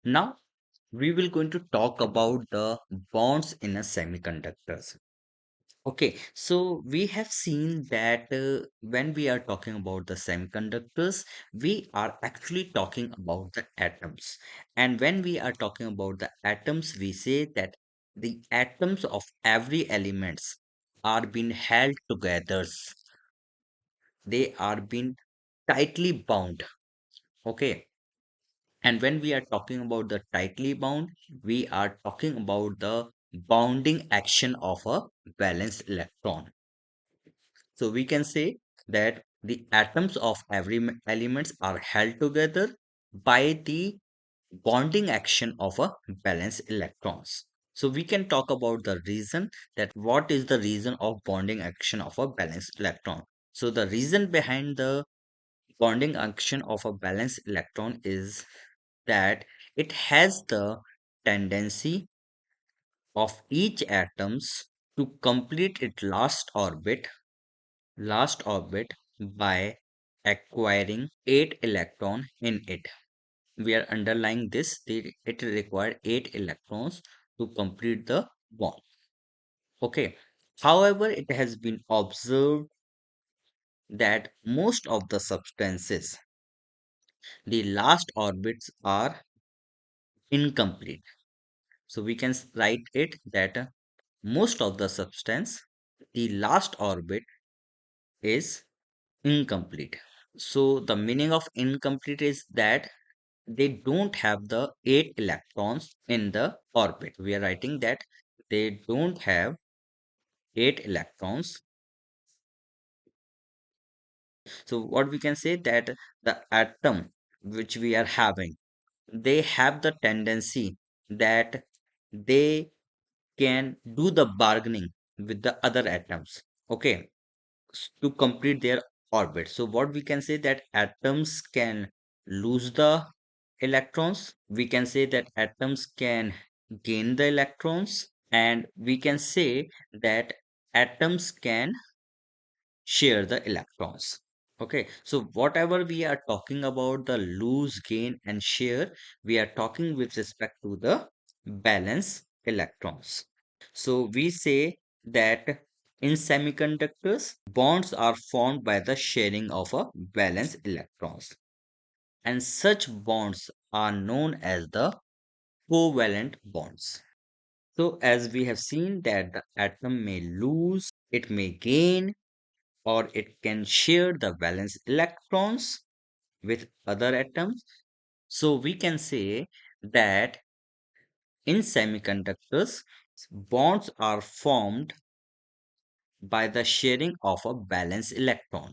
Now we will going to talk about the bonds in a semiconductors. Okay, so we have seen that when we are talking about the semiconductors, we are actually talking about the atoms. And when we are talking about the atoms, we say that the atoms of every elements are being held together. They are being tightly bound. Okay, and when we are talking about the tightly bound, we are talking about the bounding action of a valence electron. So we can say that the atoms of every elements are held together by the bonding action of a valence electrons. So we can talk about the reason, that what is the reason of bonding action of a valence electron. So the reason behind the bonding action of a valence electron is that it has the tendency of each atoms to complete its last orbit by acquiring 8 electron in it. We are underlying this, it required 8 electrons to complete the bond. Okay, however, it has been observed that most of the substances, the last orbits are incomplete. So we can write it that most of the substance, the last orbit is incomplete. So the meaning of incomplete is that they don't have the 8 electrons in the orbit. We are writing that they don't have 8 electrons. So what we can say that the atom which we are having, they have the tendency that they can do the bargaining with the other atoms. Okay, to complete their orbit. So what we can say that atoms can lose the electrons. We can say that atoms can gain the electrons, and we can say that atoms can share the electrons. Okay, so whatever we are talking about the lose, gain, and share, we are talking with respect to the balance electrons. So we say that in semiconductors, bonds are formed by the sharing of a valence electrons. And such bonds are known as the covalent bonds. So as we have seen that the atom may lose, it may gain, or it can share the valence electrons with other atoms. So we can say that in semiconductors, bonds are formed by the sharing of a valence electron.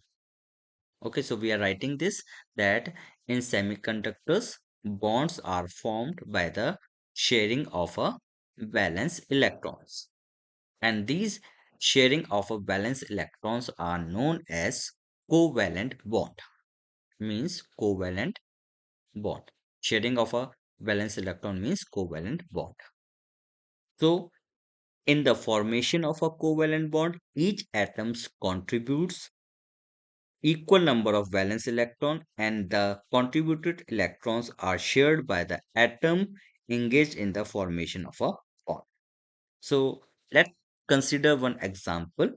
Okay, so we are writing this that in semiconductors, bonds are formed by the sharing of a valence electrons. And these sharing of a valence electrons are known as covalent bond. Means covalent bond. Sharing of a valence electron means covalent bond. So in the formation of a covalent bond, each atom contributes equal number of valence electron, and the contributed electrons are shared by the atom engaged in the formation of a bond. So let's consider one example.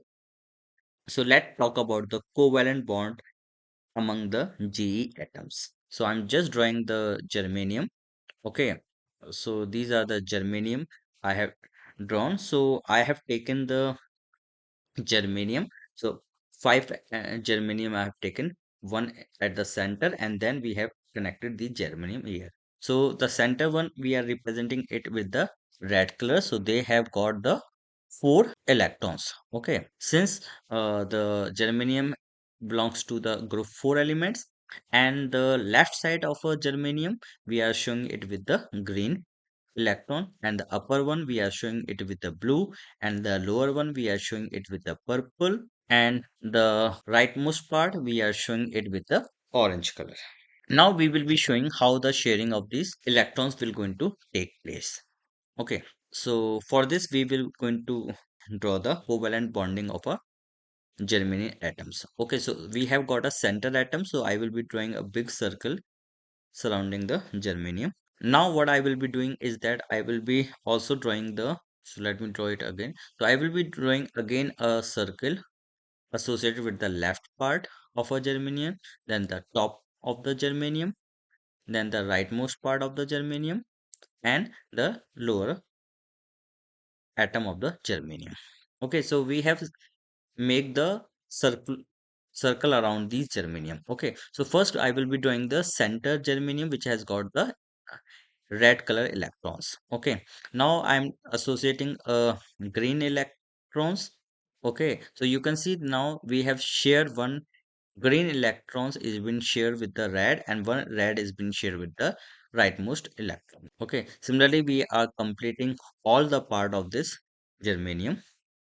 So let's talk about the covalent bond among the Ge atoms. So I'm just drawing the germanium. Okay, so these are the germanium I have drawn. So I have taken the germanium. So five germanium I have taken, one at the center, and then we have connected the germanium here. So the center one we are representing it with the red color. So they have got the four electrons. Okay, since the germanium belongs to the group four elements, and the left side of a germanium we are showing it with the green electron, and the upper one we are showing it with the blue, and the lower one we are showing it with the purple, and the rightmost part we are showing it with the orange color. Now we will be showing how the sharing of these electrons will going to take place. Okay, so for this we will going to draw the covalent bonding of a germanium atoms. Okay, so we have got a center atom, so I will be drawing a big circle surrounding the germanium. Now what I will be doing is that I will be also drawing the, so let me draw it again. So I will be drawing again a circle associated with the left part of a germanium, then the top of the germanium, then the rightmost part of the germanium, and the lower atom of the germanium. Okay, so we have make the circle around these germanium. Okay, so first I will be drawing the center germanium which has got the red color electrons. Okay, now I'm associating green electrons. Okay, so you can see now we have shared one green electrons is been shared with the red, and one red is been shared with the rightmost electron. Okay, similarly we are completing all the part of this germanium.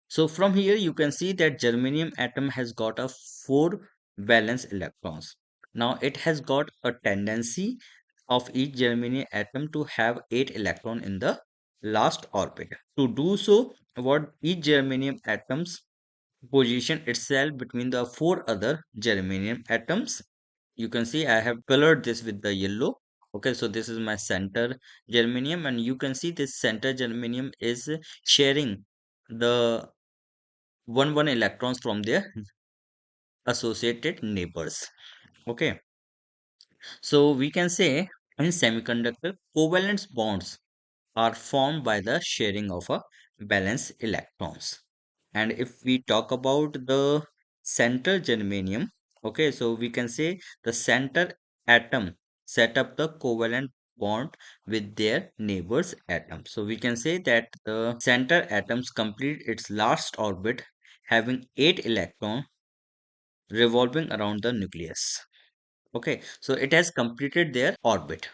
So from here you can see that germanium atom has got a 4 valence electrons. Now it has got a tendency of each germanium atom to have 8 electron in the last orbit. To do so, what each germanium atoms position itself between the 4 other germanium atoms. You can see I have colored this with the yellow. Okay, so this is my center germanium, and you can see this center germanium is sharing the one electrons from their associated neighbors. Okay, so we can say in semiconductor covalent bonds are formed by the sharing of a valence electrons. And if we talk about the center germanium, okay, so we can say the center atom set up the covalent bond with their neighbors atom. So we can say that the center atoms complete its last orbit having 8 electrons revolving around the nucleus. Okay, so it has completed their orbit.